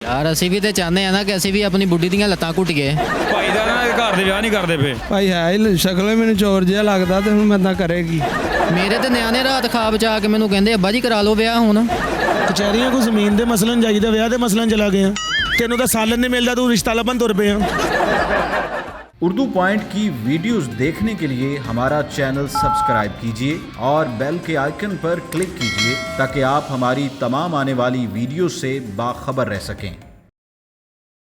यार ਅਸੀਂ ਵੀ ਤੇ ਚਾਹੁੰਦੇ ਆ ਨਾ ਕਿ ਅਸੀਂ ਵੀ ਆਪਣੀ ਬੁੱਢੀ ਦੀਆਂ ਲੱਤਾਂ ਘੁੱਟੀਏ। ਭਾਈ ਦਾ ਨਾ ਘਰ ਦੇ ਵਿਆਹ ਨਹੀਂ ਕਰਦੇ ਪਏ। ਭਾਈ ਹੈ ਹੀ ਸ਼ਕਲੋਂ ਮੈਨੂੰ ਚੋਰ ਜਿਹਾ ਲੱਗਦਾ ਤੇ ਹੁਣ ਮੈਂ ਤਾਂ ਕਰੇਗੀ। ਮੇਰੇ ਤੇ ਨਿਆਣੇ ਰਾਤ ਖਾਬ ਚ ਆ ਕੇ ਮੈਨੂੰ ਕਹਿੰਦੇ ਅੱਬਾ ਜੀ ਕਰਾ ਲਓ ਵਿਆਹ ਹੁਣ। ਕਚਹਿਰੀਆਂ ਕੋ ਜ਼ਮੀਨ ਦੇ ਮਸਲਨ ਚਾਹੀਦਾ, ਵਿਆਹ ਦੇ ਮਸਲਨ ਚਲਾ ਗਏ ਆ। ਤੈਨੂੰ ਤਾਂ ਸਾਲਨ ਨਹੀਂ ਮਿਲਦਾ, ਤੂੰ ਰਿਸ਼ਤਾ ਲੱਭਣ ਤੁਰ ਪਿਆ। उर्दू पॉइंट की वीडियोस देखने के लिए हमारा चैनल सब्सक्राइब कीजिए और बेल के आइकन पर क्लिक कीजिए ताकि आप हमारी तमाम आने वाली वीडियो से बाखबर रह सकें।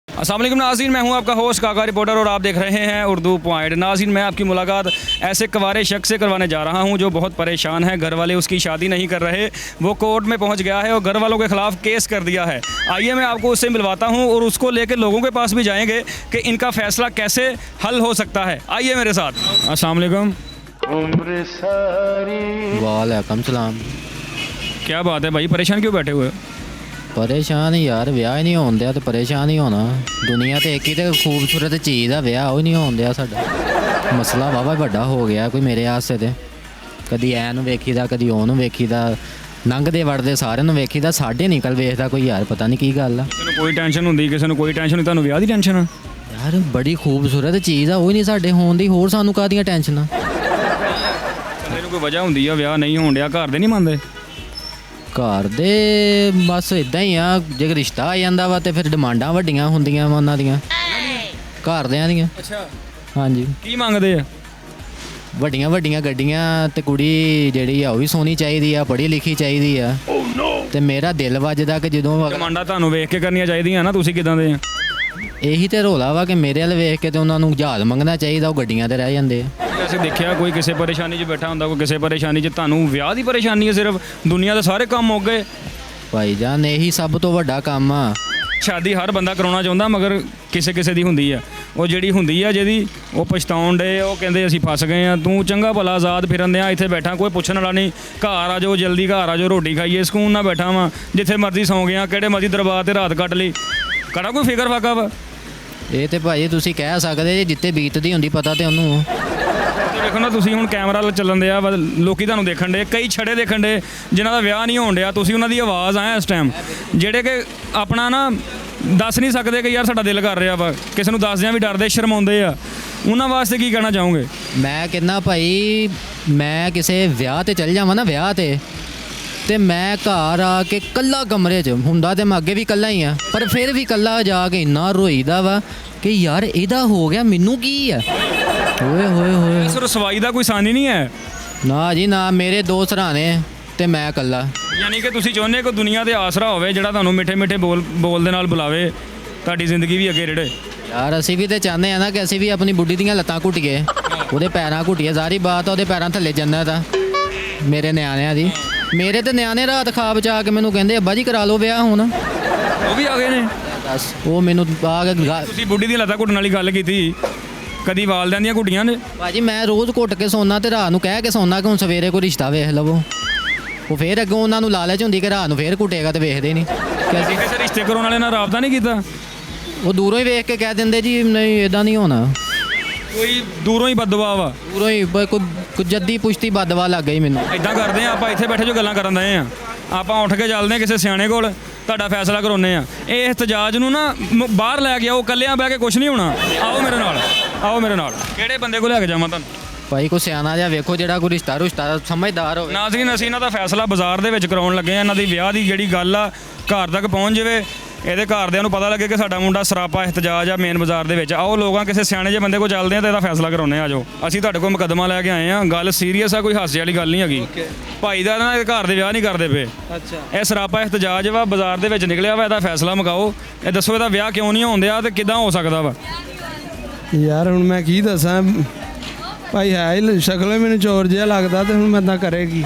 अस्सलाम वालेकुम नाज़रीन, मैं हूं आपका होस्ट काका रिपोर्टर और आप देख रहे हैं उर्दू पॉइंट। नाज़रीन, मैं आपकी मुलाकात ऐसे कवारे शख्स से करवाने जा रहा हूं जो बहुत परेशान है। घर वाले उसकी शादी नहीं कर रहे, वो कोर्ट में पहुंच गया है और घर वालों के ख़िलाफ़ केस कर दिया है। आइए मैं आपको उससे मिलवाता हूं और उसको लेकर लोगों के पास भी जाएंगे कि इनका फ़ैसला कैसे हल हो सकता है। आइए मेरे साथ। अस्सलाम वालेकुम। वालेकुम सलाम। क्या बात है भाई, परेशान क्यों बैठे हुए हो? ਪਰੇਸ਼ਾਨ ਯਾਰ, ਵਿਆਹ ਹੀ ਨਹੀਂ ਹੋਣ ਦਿਆ ਤੇ ਪਰੇਸ਼ਾਨ ਹੀ ਹੋਣਾ। ਦੁਨੀਆ ਤੇ ਇੱਕ ਹੀ ਤੇ ਖੂਬਸੂਰਤ ਚੀਜ਼ ਆ, ਵਿਆਹ ਉਹ ਹੀ ਨਹੀਂ ਹੋਣ ਦਿਆ। ਸਾਡਾ ਮਸਲਾ ਵਾਵਾ ਵੱਡਾ ਹੋ ਗਿਆ ਕੋਈ ਮੇਰੇ ਆਸਤੇ ਤੇ। ਕਦੀ ਐ ਨੂੰ ਵੇਖੀਦਾ, ਕਦੀ ਉਹ ਨੂੰ ਵੇਖੀਦਾ, ਲੰਘਦੇ ਵੜਦੇ ਸਾਰਿਆਂ ਨੂੰ ਵੇਖੀਦਾ, ਸਾਡੇ ਨਿਕਲ ਵੇਖਦਾ ਕੋਈ। ਯਾਰ ਪਤਾ ਨਹੀਂ ਕੀ ਗੱਲ ਆ। ਕਿਸੇ ਨੂੰ ਕੋਈ ਟੈਨਸ਼ਨ ਹੁੰਦੀ, ਕਿਸੇ ਨੂੰ ਕੋਈ ਟੈਨਸ਼ਨ ਨਹੀਂ, ਤੁਹਾਨੂੰ ਵਿਆਹ ਦੀ ਟੈਨਸ਼ਨ ਆ? ਯਾਰ ਬੜੀ ਖੂਬਸੂਰਤ ਚੀਜ਼ ਆ, ਉਹ ਹੀ ਨਹੀਂ ਸਾਡੇ ਹੋਣ ਦੀ, ਹੋਰ ਸਾਨੂੰ ਕਾਹਦੀਆਂ ਟੈਨਸ਼ਨਾਂ। ਇਹਨੂੰ ਕੋਈ ਵਜ੍ਹਾ ਹੁੰਦੀ ਆ ਵਿਆਹ ਨਹੀਂ ਹੋਣ ਡਿਆ, ਘਰ ਦੇ ਨਹੀਂ ਮੰਨਦੇ? ਘਰ ਦੇ ਬਸ ਇਦਾਂ ਹੀ ਆ, ਜੇ ਰਿਸ਼ਤਾ ਆ ਜਾਂਦਾ ਵਾ ਤੇ ਫਿਰ ਡਿਮਾਂਡਾਂ ਵੱਡੀਆਂ ਹੁੰਦੀਆਂ ਵਾ ਉਹਨਾਂ ਦੀਆਂ, ਘਰਦਿਆਂ ਦੀਆਂ। ਅੱਛਾ, ਹਾਂਜੀ। ਕੀ ਮੰਗਦੇ ਆ? ਵੱਡੀਆਂ ਵੱਡੀਆਂ ਗੱਡੀਆਂ ਤੇ ਕੁੜੀ ਜਿਹੜੀ ਆ ਉਹ ਵੀ ਸੋਹਣੀ ਚਾਹੀਦੀ ਆ, ਪੜ੍ਹੀ ਲਿਖੀ ਚਾਹੀਦੀ ਆ। ਤੇ ਮੇਰਾ ਦਿਲ ਵੱਜਦਾ ਕਿ ਜਦੋਂ ਡਿਮਾਂਡਾਂ ਤੁਹਾਨੂੰ ਵੇਖ ਕੇ ਕਰਨੀਆਂ ਚਾਹੀਦੀਆਂ ਨਾ, ਤੁਸੀਂ ਕਿਦਾਂ ਦੇ ਆ? ਇਹੀ ਤੇ ਰੋਲਾ ਵਾ ਕਿ ਮੇਰੇ ਵੱਲ ਵੇਖ ਕੇ ਤੇ ਉਹਨਾਂ ਨੂੰ ਜਹਾਜ਼ ਮੰਗਣਾ ਚਾਹੀਦਾ, ਉਹ ਗੱਡੀਆਂ ਤੇ ਰਹਿ ਜਾਂਦੇ ਆ। ਅਸੀਂ ਦੇਖਿਆ ਕੋਈ ਕਿਸੇ ਪਰੇਸ਼ਾਨੀ 'ਚ ਬੈਠਾ ਹੁੰਦਾ, ਕੋਈ ਕਿਸੇ ਪਰੇਸ਼ਾਨੀ 'ਚ। ਤੁਹਾਨੂੰ ਵਿਆਹ ਦੀ ਪਰੇਸ਼ਾਨੀ ਹੈ ਸਿਰਫ? ਦੁਨੀਆ ਦੇ ਸਾਰੇ ਕੰਮ ਮੁੱਕ ਗਏ। ਭਾਈ ਜਾਨ ਇਹੀ ਸਭ ਤੋਂ ਵੱਡਾ ਕੰਮ ਆ। ਸ਼ਾਦੀ ਹਰ ਬੰਦਾ ਕਰਾਉਣਾ ਚਾਹੁੰਦਾ, ਮਗਰ ਕਿਸੇ ਕਿਸੇ ਦੀ ਹੁੰਦੀ ਆ। ਉਹ ਜਿਹੜੀ ਹੁੰਦੀ ਆ ਜਿਹਦੀ, ਉਹ ਪਛਤਾਉਣ ਡੇ, ਉਹ ਕਹਿੰਦੇ ਅਸੀਂ ਫਸ ਗਏ ਆ। ਤੂੰ ਚੰਗਾ ਭਲਾ ਆਜ਼ਾਦ ਫਿਰਨ ਦਿਆਂ, ਇੱਥੇ ਬੈਠਾ, ਕੋਈ ਪੁੱਛਣ ਵਾਲਾ ਨਹੀਂ। ਘਰ ਆ ਜਾਓ, ਜਲਦੀ ਘਰ ਆ ਜਾਓ, ਰੋਟੀ ਖਾਈਏ, ਸਕੂਨ ਨਾਲ ਬੈਠਾ ਵਾਂ। ਜਿੱਥੇ ਮਰਜ਼ੀ ਸੌਂ ਗਿਆ, ਕਿਹੜੇ ਮਰਜ਼ੀ ਦਰਬਾਰ ਤੇ ਰਾਤ ਕੱਟ ਲਈ, ਕਿਹੜਾ ਕੋਈ ਫਿਕਰ ਫਾਕਾ ਵਾ? ਇਹ ਤੇ ਭਾਈ ਤੁਸੀਂ ਕਹਿ ਸਕਦੇ ਜੇ ਜਿੱਤੇ ਬੀਤਦੀ ਹੁੰਦੀ ਪਤਾ ਤੇ ਉਹਨੂੰ। ਦੇਖੋ ਨਾ, ਤੁਸੀਂ ਹੁਣ ਕੈਮਰਾ ਚੱਲਣ ਦਿਆ, ਲੋਕੀ ਤੁਹਾਨੂੰ ਦੇਖਣ ਡੇ, ਕਈ ਛੜੇ ਦੇਖਣ ਡੇ ਜਿਨ੍ਹਾਂ ਦਾ ਵਿਆਹ ਨਹੀਂ ਹੋਣ ਡਿਆ। ਤੁਸੀਂ ਉਹਨਾਂ ਦੀ ਆਵਾਜ਼ ਆਏ ਇਸ ਟਾਈਮ, ਜਿਹੜੇ ਕਿ ਆਪਣਾ ਨਾ ਦੱਸ ਨਹੀਂ ਸਕਦੇ ਕਿ ਯਾਰ ਸਾਡਾ ਦਿਲ ਕਰ ਰਿਹਾ ਵਾ, ਕਿਸੇ ਨੂੰ ਦੱਸਦਿਆਂ ਵੀ ਡਰਦੇ, ਸ਼ਰਮਾਉਂਦੇ ਆ। ਉਹਨਾਂ ਵਾਸਤੇ ਕੀ ਕਹਿਣਾ ਚਾਹੋਗੇ? ਮੈਂ ਕਹਿੰਦਾ ਭਾਈ, ਮੈਂ ਕਿਸੇ ਵਿਆਹ ਤੇ ਚੱਲ ਜਾਵਾਂ ਨਾ, ਵਿਆਹ ਤੇ ਮੈਂ ਘਰ ਆ ਕੇ ਕੱਲਾ ਕਮਰੇ 'ਚ ਹੁੰਦਾ ਤੇ ਮੈਂ ਅੱਗੇ ਵੀ ਕੱਲਾ ਹੀ ਆ, ਪਰ ਫਿਰ ਵੀ ਕੱਲਾ ਜਾ ਕੇ ਇੰਨਾ ਰੋਈਦਾ ਵਾ ਕਿ ਯਾਰ ਇਹਦਾ ਹੋ ਗਿਆ, ਮੈਨੂੰ ਕੀ ਆ। ਓਏ ਹੋਏ ਹੋਏ, ਇਸ ਰਸਵਾਈ ਦਾ ਕੋਈ ਸਾਨੀ ਨਹੀਂ ਹੈ। ਨਾ ਜੀ ਨਾ, ਮੇਰੇ ਦੋ ਸਰਾਣੇ ਤੇ ਮੈਂ ਕੱਲਾ। ਯਾਨੀ ਕਿ ਤੁਸੀਂ ਚਾਹੁੰਦੇ ਕੋਈ ਦੁਨੀਆ ਤੇ ਆਸਰਾ ਹੋਵੇ ਜਿਹੜਾ ਤੁਹਾਨੂੰ ਮਿੱਠੇ ਮਿੱਠੇ ਬੋਲ ਦੇ ਨਾਲ ਬੁਲਾਵੇ, ਤੁਹਾਡੀ ਜ਼ਿੰਦਗੀ ਵੀ ਅੱਗੇ ਰੜੇ। ਯਾਰ ਅਸੀਂ ਵੀ ਤੇ ਚਾਹੁੰਦੇ ਆ ਨਾ ਕਿ ਅਸੀਂ ਵੀ ਆਪਣੀ ਬੁੱਢੀ ਦੀਆਂ ਲੱਤਾਂ ਘੁੱਟੀਏ, ਉਹਦੇ ਪੈਰਾਂ ਘੁੱਟੀਏ। ਸਾਰੀ ਬਾਤ ਉਹਦੇ ਪੈਰਾਂ ਥੱਲੇ ਜੰਨਤ ਆ ਮੇਰੇ ਨਿਆਣਿਆਂ ਦੀ। ਮੇਰੇ ਤੇ ਨਿਆਣੇ ਰਾਤ ਖਾਬ ਚ ਆ ਕੇ ਮੈਨੂੰ ਕਹਿੰਦੇ ਅੱਬਾ ਜੀ ਕਰਾ ਲਓ ਵਿਆਹ ਹੁਣ। ਉਹ ਵੀ ਆ ਗਏ ਨੇ? ਬਸ ਉਹ ਮੈਨੂੰ ਆ ਕੇ ਤੁਸੀਂ ਬੁੱਢੀ ਦੀ ਲੱਤਾਂ ਘੁੱਟਣ ਵਾਲੀ ਗੱਲ ਕੀਤੀ, ਕਦੀ ਵਾਲਦਿਆਂ ਦੀਆਂ ਘੁੱਟੀਆਂ ਨੇ? ਭਾਜੀ ਮੈਂ ਰੋਜ਼ ਘੁੱਟ ਕੇ ਸੌਣਾ ਤੇ ਰਾਤ ਨੂੰ ਕਹਿ ਕੇ ਸੌਣਾ ਕਿ ਹੁਣ ਸਵੇਰੇ ਕੋਈ ਰਿਸ਼ਤਾ ਵੇਖ ਲਵੋ। ਉਹ ਫੇਰ ਅੱਗੋਂ ਉਹਨਾਂ ਨੂੰ ਲਾਲਚ ਹੁੰਦੀ ਕਿ ਰਾਤ ਨੂੰ ਫੇਰ ਘੁੱਟੇਗਾ ਤੇ ਵੇਖਦੇ ਨਹੀਂ। ਕਿਸੇ ਰਿਸ਼ਤੇ ਕਰਾਉਣ ਵਾਲੇ ਨਾਲ ਰਾਬਤਾ ਨਹੀਂ ਕੀਤਾ? ਉਹ ਦੂਰੋਂ ਹੀ ਵੇਖ ਕੇ ਕਹਿ ਦਿੰਦੇ ਜੀ ਨਹੀਂ ਇਦਾਂ ਨਹੀਂ ਹੋਣਾ। ਕੋਈ ਦੂਰੋਂ ਹੀ ਬਦਦੁਆ ਵਾ? ਦੂਰੋਂ ਹੀ ਕੋਈ ਜੱਦੀ ਪੁਸ਼ਤੀ ਬਦਦੁਆ ਲੱਗ ਗਈ ਮੈਨੂੰ। ਇਦਾਂ ਕਰਦੇ ਆ, ਆਪਾਂ ਇੱਥੇ ਬੈਠੇ ਜੋ ਗੱਲਾਂ ਕਰਨ ਦਏ ਆ, ਆਪਾਂ ਉੱਠ ਕੇ ਚੱਲਦੇ ਕਿਸੇ ਸਿਆਣੇ ਕੋਲ, ਤੁਹਾਡਾ ਫੈਸਲਾ ਕਰਾਉਂਦੇ ਆ। ਇਹ ਇhtਜਾਜ ਨੂੰ ਨਾ ਬਾਹਰ ਲੈ ਕੇ ਆਓ, ਇਕੱਲਿਆਂ ਬਹਿ ਕੇ ਕੁਝ ਨਹੀਂ ਹੋਣਾ। ਆਓ ਮੇਰੇ ਨਾਲ, ਆਓ ਮੇਰੇ ਨਾਲ। ਕਿਹੜੇ ਬੰਦੇ ਕੋਲ ਲੈ ਕੇ ਜਾਵਾਂ ਤੁਹਾਨੂੰ? ਭਾਈ ਕੋਈ ਸਿਆਣਾ ਜਿਹਾ ਵੇਖੋ ਜਿਹੜਾ ਕੋਈ ਰਿਸ਼ਤਾ ਸਮਝਦਾਰ ਹੋਵੇ। ਨਾਜ਼ਰੀਨ, ਅਸੀਂ ਇਹਨਾਂ ਦਾ ਫੈਸਲਾ ਬਾਜ਼ਾਰ ਦੇ ਵਿੱਚ ਕਰਾਉਣ ਲੱਗੇ ਆ। ਇਹਨਾਂ ਦੀ ਵਿਆਹ ਦੀ ਜਿਹੜੀ ਗੱਲ ਆ ਘਰ ਤੱਕ ਪਹੁੰਚ ਜਾਵੇ, ਇਹਦੇ ਘਰਦਿਆਂ ਨੂੰ ਪਤਾ ਲੱਗੇ ਕਿ ਸਾਡਾ ਮੁੰਡਾ ਸਰਾਪਾ ਇhtਜਾਜ ਆ ਮੇਨ ਬਾਜ਼ਾਰ ਦੇ ਵਿੱਚ। ਆਓ ਲੋਕਾਂ ਕਿਸੇ ਸਿਆਣੇ ਜਿਹੇ ਬੰਦੇ ਕੋਲ ਚੱਲਦੇ ਆ ਤੇ ਇਹਦਾ ਫੈਸਲਾ ਕਰਾਉਂਦੇ ਆ। ਜਾਓ, ਅਸੀਂ ਤੁਹਾਡੇ ਕੋਲ ਮੁਕੱਦਮਾ ਲੈ ਕੇ ਆਏ ਆ। ਗੱਲ ਸੀਰੀਅਸ ਆ, ਕੋਈ ਹਾਸੇ ਵਾਲੀ ਗੱਲ ਨਹੀਂ ਹੈਗੀ। ਭਾਈ ਦਾ ਨਾ ਘਰ ਦੇ ਵਿਆਹ ਨਹੀਂ ਕਰਦੇ ਪਏ। ਅੱਛਾ, ਇਹ ਸਰਾਪਾ ਇhtਜਾਜ ਵਾ, ਬਾਜ਼ਾਰ ਦੇ ਵਿੱਚ ਨਿਕਲਿਆ ਵਾ। ਇਹਦਾ ਫੈਸਲਾ ਮੁਕਾਓ। ਇਹ ਦੱਸੋ ਇਹਦਾ ਵਿਆਹ ਕਿਉਂ ਨਹੀਂ ਹੋਣ ਦਿਆ ਤੇ ਕਿੱਦਾਂ ਹੋ ਸਕਦਾ ਵਾ? ਯਾਰ ਹੁਣ ਮੈਂ ਕੀ ਦੱਸਾਂ, ਭਾਈ ਹੈ ਹੀ ਸ਼ਕਲੋਂ ਮੈਨੂੰ ਚੋਰ ਜਿਹਾ ਲੱਗਦਾ ਤੇ ਹੁਣ ਮੈਂ ਤਾਂ ਕਰੇਗੀ।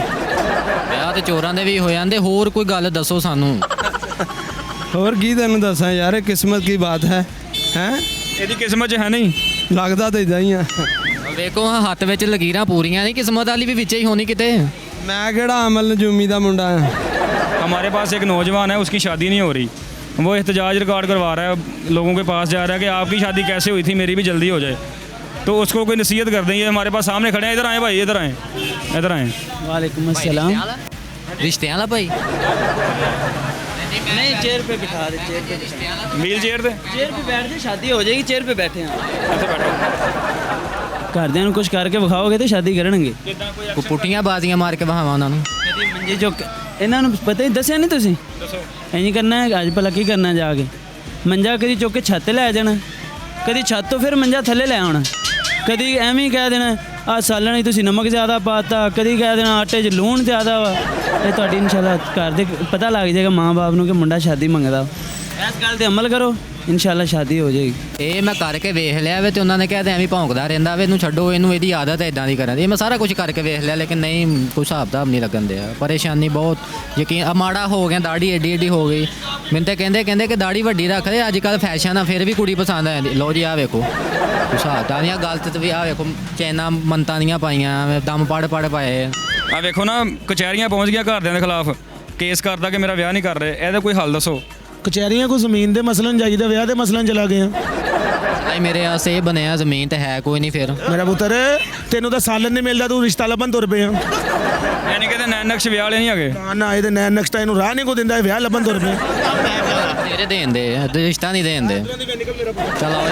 ਵਿਆਹ ਤੇ ਚੋਰਾਂ ਦੇ ਵੀ ਹੋ ਜਾਂਦੇ, ਹੋਰ ਕੋਈ ਗੱਲ ਦੱਸੋ ਸਾਨੂੰ। ਹੋਰ ਕੀ ਤੈਨੂੰ ਦੱਸਾਂ ਯਾਰ, ਇਹ ਕਿਸਮਤ ਕੀ ਬਾਤ ਹੈ। ਇਹਦੀ ਕਿਸਮਤ 'ਚ ਹੈ ਨਹੀਂ, ਲੱਗਦਾ ਤਾਂ ਇਦਾਂ ਹੀ ਆ। ਵੇਖੋ ਹੱਥ ਵਿੱਚ ਲਕੀਰਾਂ ਪੂਰੀਆਂ ਨਹੀਂ, ਕਿਸਮਤ ਵਾਲੀ ਵੀ ਵਿੱਚ ਹੀ ਹੋਣੀ ਕਿਤੇ। ਮੈਂ ਕਿਹੜਾ ਅਮਲ ਨਜੂਮੀ ਦਾ ਮੁੰਡਾ ਆ। हमारे पास एक नौजवान है, उसकी शादी नहीं हो रही, वो एहतजाज रिकॉर्ड करवा रहा है, लोगों के पास जा रहा है कि आपकी शादी कैसे हुई थी, मेरी भी जल्दी हो जाए। तो उसको कोई नसीहत कर देंगे। हमारे पास सामने खड़े हैं, इधर आए भाई, इधर आए, इधर आए। वालेकुम अस्सलाम। ਰਿਸ਼ਤਿਆਂ ਵਾਲਾ ਭਾਈ नहीं चेयर पे बिठा दे, चेयर पे बिठा ਵੀਲ ਚੇਅਰ ਤੇ चेयर पे बैठ जा, शादी हो जाएगी, चेयर पे बैठे हैं ਇੱਥੇ ਬੈਠੋ ਘਰਦਿਆਂ ਨੂੰ ਕੁਝ ਕਰਕੇ ਵਿਖਾਓਗੇ ਤੇ ਸ਼ਾਦੀ ਕਰਨਗੇ। ਕਿੱਦਾਂ ਕੋਈ ਉਹ ਪੁੱਠੀਆਂ ਬਾਜ਼ੀਆਂ ਮਾਰ ਕੇ ਵਹਾਵਾਂ ਉਹਨਾਂ ਨੂੰ। ਕਦੀ ਮੰਜੇ ਚੁੱਕ ਇਹਨਾਂ ਨੂੰ ਪਤਾ ਹੀ ਦੱਸਿਆ ਨਹੀਂ ਤੁਸੀਂ ਦੱਸੋ ਇੰਜ ਕਰਨਾ ਹੈ। ਅੱਜ ਭਲਾ ਕੀ ਕਰਨਾ ਜਾ ਕੇ ਮੰਜਾ ਕਦੀ ਚੁੱਕ ਕੇ ਛੱਤ ਤੇ ਲੈ ਜਾਣਾ, ਕਦੀ ਛੱਤ ਤੋਂ ਫਿਰ ਮੰਜਾ ਥੱਲੇ ਲੈ ਆਉਣਾ, ਕਦੀ ਐਵੇਂ ਹੀ ਕਹਿ ਦੇਣਾ ਆ ਸਾਲਣ ਹੀ ਤੁਸੀਂ ਨਮਕ ਜ਼ਿਆਦਾ ਪਾਤਾ, ਕਦੀ ਕਹਿ ਦੇਣਾ ਆਟੇ 'ਚ ਲੂਣ ਜ਼ਿਆਦਾ ਵਾ। ਇਹ ਤੁਹਾਡੀ ਇਨਸ਼ਾਅੱਲਾ ਘਰ ਦੇ ਪਤਾ ਲੱਗ ਜਾਏਗਾ ਮਾਂ ਬਾਪ ਨੂੰ ਕਿ ਮੁੰਡਾ ਸ਼ਾਦੀ ਮੰਗਦਾ। ਇਸ ਗੱਲ ਤੇ ਅਮਲ ਕਰੋ, ਇਨਸ਼ਾਅੱਲਾ ਸ਼ਾਦੀ ਹੋ ਜਾਏਗੀ। ਇਹ ਮੈਂ ਕਰਕੇ ਵੇਖ ਲਿਆ ਵੇ ਤੇ ਉਹਨਾਂ ਨੇ ਕਿਹਾ ਤੇ ਐਵੇਂ ਭੌਂਕਦਾ ਰਹਿੰਦਾ ਵੇ, ਇਹਨੂੰ ਛੱਡੋ, ਇਹਨੂੰ ਇਹਦੀ ਆਦਤ ਹੈ ਇਦਾਂ ਦੀ ਕਰਨ ਦੀ। ਮੈਂ ਸਾਰਾ ਕੁਝ ਕਰਕੇ ਵੇਖ ਲਿਆ ਲੇਕਿਨ ਨਹੀਂ ਕੋਈ ਹਿਸਾਬ ਕਿਤਾਬ ਨਹੀਂ ਲੱਗਣ ਦਿਆ। ਪਰੇਸ਼ਾਨੀ ਬਹੁਤ, ਯਕੀਨ ਮਾੜਾ ਹੋ ਗਿਆ, ਦਾੜੀ ਏਡੀ ਏਡੀ ਹੋ ਗਈ। ਮੈਨੂੰ ਤਾਂ ਕਹਿੰਦੇ ਕਿ ਦਾੜੀ ਵੱਡੀ ਰੱਖ ਦੇ, ਅੱਜ ਕੱਲ੍ਹ ਫੈਸ਼ਨ ਆ, ਫਿਰ ਵੀ ਕੁੜੀ ਪਸੰਦ ਆ ਜਾਂਦੀ। ਲਓ ਜੀ ਆਹ ਵੇਖੋ ਹਿਸਾਬ ਤਾਂ ਦੀਆਂ ਗਲਤ ਵੀ ਆਹ ਵੇਖੋ ਚੈਨਾਂ ਮੰਤਾਂ ਦੀਆਂ ਪਾਈਆਂ, ਦਮ ਪੜ ਪਾਏ। ਆ ਵੇਖੋ ਨਾ ਕਚਹਿਰੀਆਂ ਪਹੁੰਚ ਗਈਆਂ ਘਰਦਿਆਂ ਦੇ ਖਿਲਾਫ, ਕੇਸ ਕਰਦਾ ਕਿ ਮੇਰਾ ਵਿਆਹ ਨਹੀਂ ਕਰ ਰਹੇ। ਇਹਦਾ ਕੋਈ ਹੱਲ ਦੱਸੋ। ਕਚਹਿਰੀਆਂ ਕੋ ਜ਼ਮੀਨ ਦੇ ਮਸਲਨ ਚਾਹੀਦਾ, ਵਿਆਹ ਦੇ ਮਸਲਨ ਚਲਾ ਗਏ ਆ। ਭਾਈ ਮੇਰੇ ਆਸੇ ਇਹ ਬਣਿਆ, ਜ਼ਮੀਨ ਤੇ ਹੈ ਕੋਈ ਨਹੀਂ। ਫਿਰ ਮੇਰਾ ਪੁੱਤਰ ਤੈਨੂੰ ਤਾਂ ਸਾਲਨ ਨਹੀਂ ਮਿਲਦਾ, ਤੂੰ ਰਿਸ਼ਤਾ ਲੱਭਣ ਤੁਰ ਪਿਆ। ਯਾਨੀ ਕਿ ਨੈਣ ਨਕਸ਼ ਵਿਆਹ ਵਾਲੇ ਨਹੀਂ ਹੈਗੇ। ਨਾ ਇਹਦੇ ਨੈਣ ਨਕਸ਼ਤਾ ਇਹਨੂੰ ਰਾਹ ਨਹੀਂ ਕੋ ਦਿੰਦਾ, ਇਹ ਵਿਆਹ ਲੱਭਣ ਤੁਰ ਪਿਆ। ਤੇਰੇ ਦੇਣ ਦੇ ਰਿਸ਼ਤਾ ਨਹੀਂ ਦੇਣ ਦੇ। ਚਲੋ